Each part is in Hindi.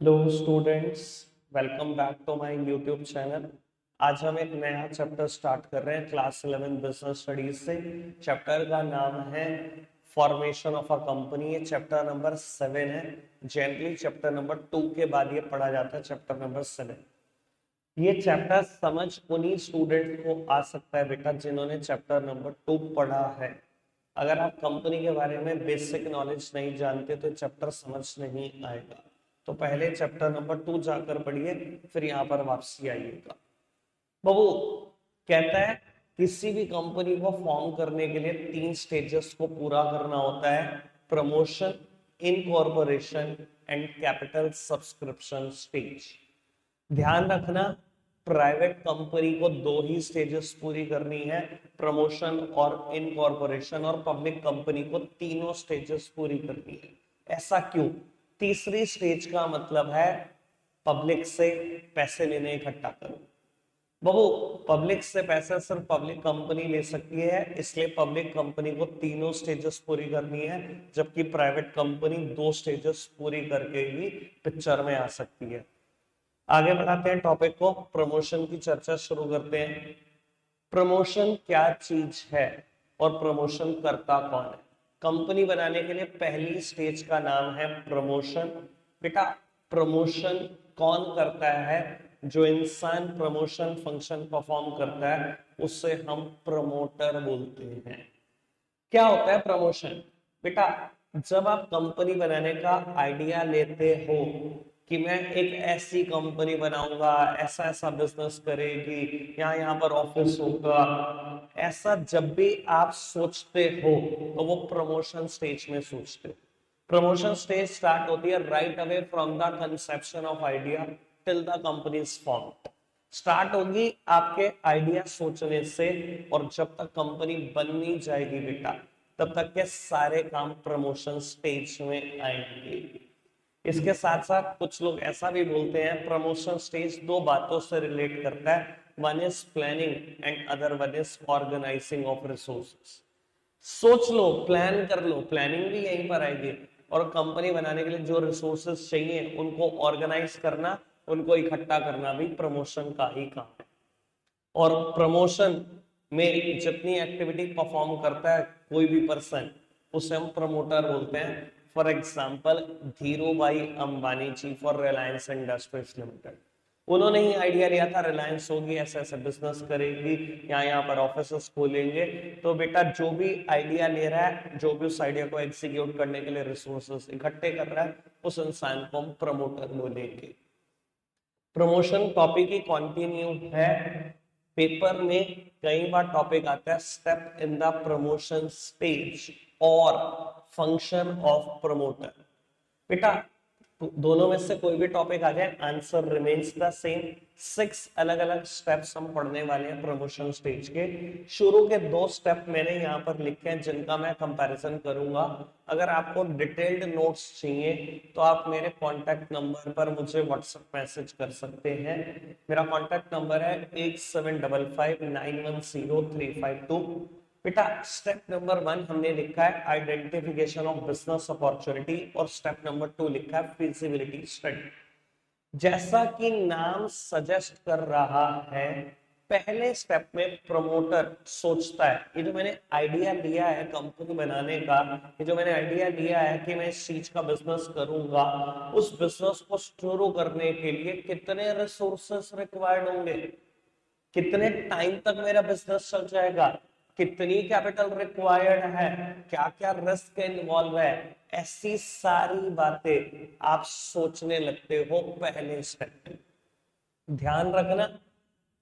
Hello students, welcome back to my YouTube channel. आज हम एक नया चैप्टर स्टार्ट कर रहे हैं क्लास 11 बिजनेस स्टडीज से। चैप्टर का नाम है फॉर्मेशन ऑफ अ कंपनी। ये चैप्टर नंबर 7 है। जनरली चैप्टर नंबर 2 के बाद ये पढ़ा जाता है चैप्टर नंबर 7। ये चैप्टर समझ उन्हीं स्टूडेंट को आ सकता है बेटा जिन्होंने चैप्टर नंबर 2 पढ़ा है। अगर आप कंपनी के बारे में बेसिक नॉलेज नहीं जानते तो चैप्टर समझ नहीं आएगा। तो पहले चैप्टर नंबर 2 जाकर पढ़िए, फिर यहाँ पर वापसी आइएगा। बाबू कहता है किसी भी कंपनी को फॉर्म करने के लिए 3 स्टेजेस को पूरा करना होता है: promotion, incorporation and capital subscription stage. ध्यान रखना, प्राइवेट कंपनी को 2 ही स्टेजेस पूरी करनी है, प्रमोशन और इनकॉर्पोरेशन, और पब्लिक कंपनी को तीनों स्टेजेस पूरी करनी है। ऐसा क्यों? तीसरी स्टेज का मतलब है पब्लिक से पैसे लेने, इकट्ठा करो। बाबू पब्लिक से पैसा सिर्फ पब्लिक कंपनी ले सकती है, इसलिए पब्लिक कंपनी को तीनों स्टेजेस पूरी करनी है, जबकि प्राइवेट कंपनी 2 स्टेजेस पूरी करके ही पिक्चर में आ सकती है। आगे बढ़ाते हैं टॉपिक को, प्रमोशन की चर्चा शुरू करते हैं। प्रमोशन क्या चीज है और प्रमोशन करता कौन है? कंपनी बनाने के लिए पहली स्टेज का नाम है प्रमोशन। बेटा प्रमोशन कौन करता है? जो इंसान प्रमोशन फंक्शन परफॉर्म करता है उससे हम प्रमोटर बोलते हैं। क्या होता है प्रमोशन? बेटा जब आप कंपनी बनाने का आइडिया लेते हो कि मैं एक ऐसी कंपनी बनाऊंगा, ऐसा ऐसा बिजनेस करेगी, यहाँ यहाँ पर ऑफिस होगा, ऐसा जब भी आप सोचते हो तो वो प्रमोशन स्टेज में सोचते हो। प्रमोशन स्टेज स्टार्ट होती है right away from the conception of idea till the company is formed. Start होगी आपके आइडिया सोचने से, और जब तक कंपनी बन नहीं जाएगी बेटा तब तक के सारे काम प्रमोशन स्टेज में आएंगे। इसके साथ साथ कुछ लोग ऐसा भी बोलते हैं प्रमोशन स्टेज 2 बातों से रिलेट करता है, one is planning and other one is organising of resources. सोच लो, प्लान कर लो, प्लानिंग भी यहीं पर आएगी, और कंपनी बनाने के लिए जो रिसोर्सेस चाहिए उनको ऑर्गेनाइज करना, उनको इकट्ठा करना भी प्रमोशन का ही काम है। और प्रमोशन में जितनी एक्टिविटी परफॉर्म करता है कोई भी पर्सन, उसे हम प्रमोटर बोलते हैं। फॉर एग्जाम्पल धीरू भाई अंबानी जी फॉर रिलायंस इंडस्ट्रीज लिमिटेड, उन्होंने ही आइडिया लिया था रिलायंस होगी, ऐसे ऐसे बिजनेस करेगी, यहाँ पर ऑफिस खोलेंगे। तो बेटा जो भी आइडिया ले रहा है, जो भी उस आइडिया को एग्जीक्यूट करने के लिए रिसोर्सेस इकट्ठे कर रहा है, उस इंसान को हम प्रमोटर बोलेंगे। प्रमोशन टॉपिक ही कंटिन्यू है। पेपर में कई बार टॉपिक आता है step in the promotion stage और फंक्शन ऑफ प्रमोटर। बेटा दोनों में से कोई भी टॉपिक आ जाए, आंसर रिमेन्स द सेम। 6 अलग अलग स्टेप्स हम पढ़ने वाले हैं प्रमोशन स्टेज के। शुरू के 2 स्टेप मैंने यहाँ पर लिखे हैं जिनका मैं कंपैरिजन करूंगा। अगर आपको डिटेल्ड नोट्स चाहिए तो आप मेरे कॉन्टैक्ट नंबर पर मुझे व्हाट्सएप मैसेज कर सकते हैं। मेरा कॉन्टैक्ट नंबर है 8755910352। बेटा स्टेप नंबर 1 हमने लिखा है आइडेंटिफिकेशन ऑफ बिजनेस अपॉर्चुनिटी, और स्टेप नंबर 2 लिखा है फिजिबिलिटी स्टडी। जैसा कि नाम सजेस्ट कर रहा है, पहले स्टेप में प्रमोटर सोचता है, ये जो मैंने आइडिया लिया है कंपनी बनाने का, ये जो मैंने आइडिया लिया है कि मैं इस चीज का बिजनेस करूंगा, उस बिजनेस को शुरू करने के लिए कितने रिसोर्सेस रिक्वायर्ड होंगे, कितने टाइम तक मेरा बिजनेस चल जाएगा, कितनी कैपिटल रिक्वायर्ड है, क्या क्या रिस्क इन्वॉल्व है, ऐसी सारी बातें आप सोचने लगते हो पहले स्टेप में। ध्यान रखना,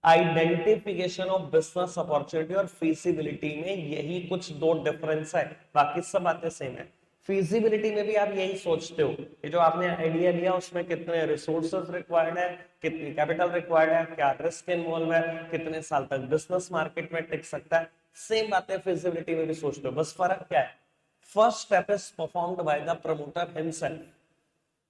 आइडेंटिफिकेशन ऑफ बिजनेस अपॉर्चुनिटी और फीसिबिलिटी में यही कुछ 2 डिफरेंस है, बाकी सब बातें सेम है। फीजिबिलिटी में भी आप यही सोचते हो, ये जो आपने आइडिया लिया उसमें कितने रिसोर्सेज रिक्वायर्ड है, कितनी कैपिटल रिक्वायर्ड है, क्या रिस्क इन्वॉल्व है, कितने साल तक बिजनेस मार्केट में टिक सकता है। सेम बातें फिजिबिलिटी में भी सोचते हो, बस फर्क क्या है? First step is performed by the promoter himself.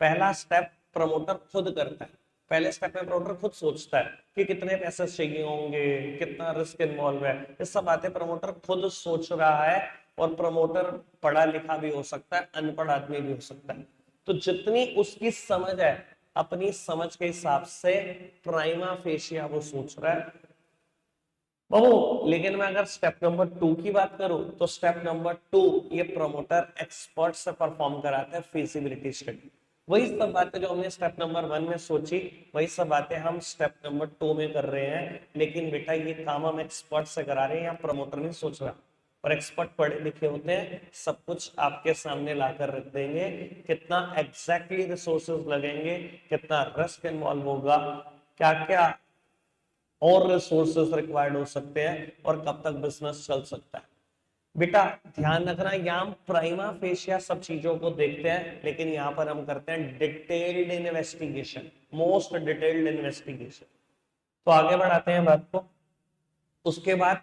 पहला स्टेप प्रमोटर खुद करता है। पहले स्टेप में प्रमोटर खुद सोचता है कि कितने पैसे चाहिए होंगे, कितना रिस्क इन्वॉल्व है, ये सब बातें प्रमोटर खुद सोच रहा है। और प्रमोटर पढ़ा लिखा भी हो सकता है, अनपढ़ आदमी भी हो सकता है। तो जितनी उसकी समझ है अपनी समझ के हिसाब से प्राइमा फेशिया वो सोच रहा है बाबू। लेकिन मैं अगर स्टेप नंबर 2 की बात करूं तो स्टेप नंबर 2 ये प्रमोटर एक्सपर्ट से परफॉर्म कराता है फिजिबिलिटी स्टडी। वही सब बातें जो हमने स्टेप नंबर 1 में सोची वही सब बातें हम स्टेप नंबर 2 में कर रहे हैं। लेकिन बेटा ये काम हम एक्सपर्ट से करा रहे हैं, यहाँ प्रमोटर नहीं सोच रहा। और एक्सपर्ट पढ़े लिखे होते हैं, सब कुछ आपके सामने लाकर रख देंगे, कितना एग्जैक्टली रिसोर्सेज लगेंगे, कितना रिस्क इन्वॉल्व होगा, क्या क्या और रिसोर्सेज रिक्वायर्ड हो सकते हैं और कब तक बिजनेस चल सकता है। बेटा ध्यान रखना, यहाँ हम प्राइमा फेशिया सब चीजों को देखते हैं, लेकिन यहाँ पर हम करते हैं detailed investigation, most detailed investigation. तो आगे बढ़ाते हैं बात को। उसके बाद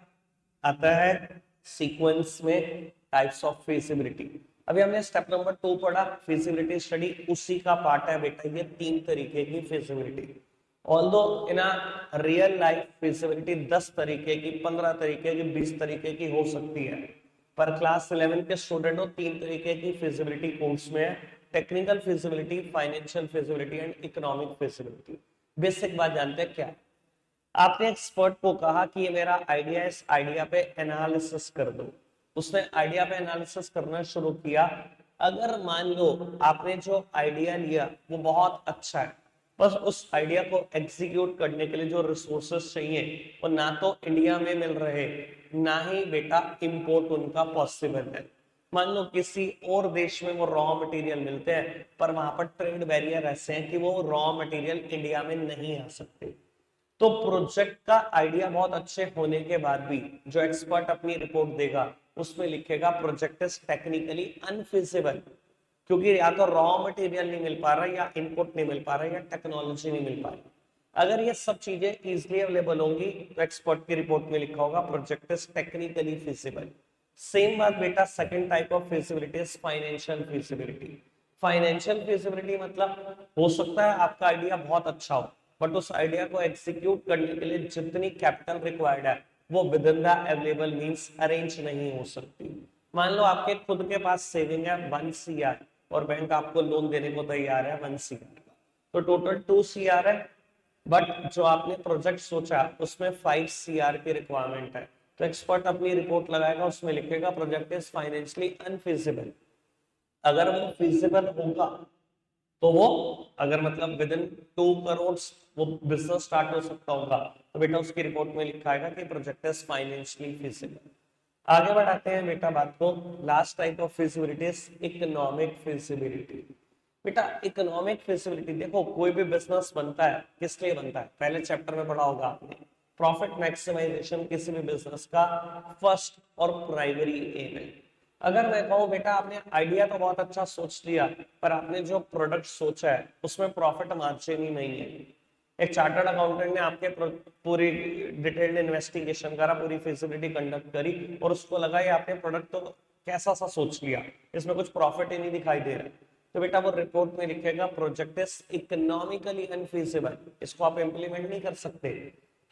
आता है सीक्वेंस में टाइप्स ऑफ फिजिबिलिटी। अभी हमने स्टेप नंबर 2 पढ़ा फिजिबिलिटी स्टडी, उसी का पार्ट है बेटा ये 3 तरीके की feasibility. Although in a real life feasibility 10 तरीके की, 15 तरीके की, 20 तरीके की हो सकती है, पर क्लास 11 के स्टूडेंट हो 3 तरीके की फिजिबिलिटी कोर्स में है, technical feasibility, financial feasibility and economic feasibility. Basic बात जानते हैं क्या, आपने एक्सपर्ट को कहा कि ये मेरा आइडिया, इस आइडिया पे एनालिसिस कर दो, उसने आइडिया पे एनालिसिस करना शुरू किया। अगर मान लो आपने जो आइडिया लिया वो बहुत अच्छा है, बस उस आइडिया को एग्जीक्यूट करने के लिए जो रिसोर्सेस चाहिए वो ना तो इंडिया में मिल रहे, ना ही बेटा इंपोर्ट उनका पॉसिबल है। मान लो किसी और देश में वो रॉ मटेरियल मिलते हैं, पर वहां पर ट्रेड बैरियर ऐसे हैं कि वो रॉ मटेरियल इंडिया में नहीं आ सकते। तो प्रोजेक्ट का आइडिया बहुत अच्छे होने के बाद भी जो एक्सपर्ट अपनी रिपोर्ट देगा उसमें लिखेगा प्रोजेक्ट इज टेक्निकली अनफिजिबल, क्योंकि या तो रॉ मटेरियल नहीं मिल पा रहा, या इनपुट नहीं मिल पा रहा, या टेक्नोलॉजी नहीं मिल पा रही। अगर ये सब चीजें इजीली अवेलेबल होंगी तो एक्सपर्ट की रिपोर्ट में लिखा होगा project is technically feasible. Same बात बेटा second type of feasibility is financial feasibility. Financial feasibility मतलब हो सकता है आपका आइडिया बहुत अच्छा हो, बट उस आइडिया को एग्जीक्यूट करने के लिए जितनी कैपिटल रिक्वायर्ड है वो with in the available means arrange नहीं हो सकती। मान लो आपके खुद के पास सेविंग है 1 CR और बैंक आपको लोन देने को तैयार है 1 CR, तो टोटल 2 CR है, बट जो आपने प्रोजेक्ट सोचा उसमें 5 CR की रिक्वायरमेंट है। तो एक्सपर्ट अपनी रिपोर्ट लगाएगा, उसमें लिखेगा प्रोजेक्ट इज फाइनेंशियली अनफिजिबल। अगर वो फिजिबल होगा तो वो, अगर मतलब विद इन 2 करोड़ वो बिजनेस स्टार्ट हो सकता होगा, तो बेटा उसकी रिपोर्ट में लिखा आएगा कि प्रोजेक्ट इज फाइनेंशियली फिजिबल। आगे बढ़ाते हैं बेटा बात को। Last type of feasibility is economic feasibility. बेटा इकोनॉमिक फिजिबिलिटी देखो, कोई भी बिजनेस बनता है किस लिए बनता है, पहले चैप्टर में पढ़ा होगा आपने, प्रॉफिट मैक्सिमाइजेशन किसी भी बिजनेस का फर्स्ट और प्राइमरी एम है। अगर मैं कहूँ बेटा आपने आइडिया तो बहुत अच्छा सोच लिया, पर आपने जो प्रोडक्ट सोचा है उसमें प्रॉफिट मार्जिन ही नहीं है। एक चार्टर्ड अकाउंटेंट ने आपके पूरी डिटेल्ड इन्वेस्टिगेशन करा, पूरी फिजिबिलिटी कंडक्ट करी और उसको लगा ये आपने प्रोडक्ट तो कैसा सा सोच लिया, इसमें कुछ प्रॉफिट ही नहीं दिखाई दे रहा है, तो बेटा वो रिपोर्ट में लिखेगा प्रोजेक्ट इज इकोनॉमिकली अनफीजिबल। इसको आप इंप्लीमेंट नहीं कर सकते,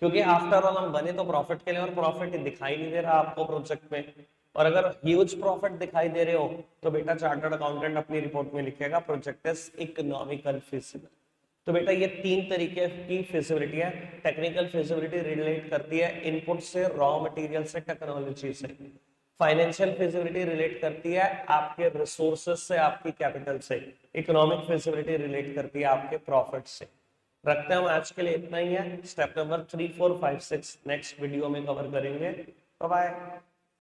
क्योंकि आफ्टर ऑल हम बने तो प्रॉफिट के लिए, और प्रॉफिट दिखाई नहीं दे रहा आपको प्रोजेक्ट में। और अगर ह्यूज प्रॉफिट दिखाई दे रहे हो तो बेटा चार्टर्ड अकाउंटेंट अपनी रिपोर्ट में लिखेगा प्रोजेक्ट इज इकोनॉमिकल फिजिबल। तो बेटा ये 3 तरीके की फिजिबिलिटी है। टेक्निकल फिजिबिलिटी रिलेट करती है इनपुट से, रॉ मटेरियल से, टेक्नोलॉजी से। फाइनेंशियल फिजिबिलिटी रिलेट करती है आपके रिसोर्सेज से, आपकी कैपिटल से। इकोनॉमिक फिजिबिलिटी रिलेट करती है आपके प्रॉफिट से। रखते हैं हम आज के लिए इतना ही है। स्टेप नंबर 3, 4, 5, 6 नेक्स्ट वीडियो में कवर करेंगे। Bye bye.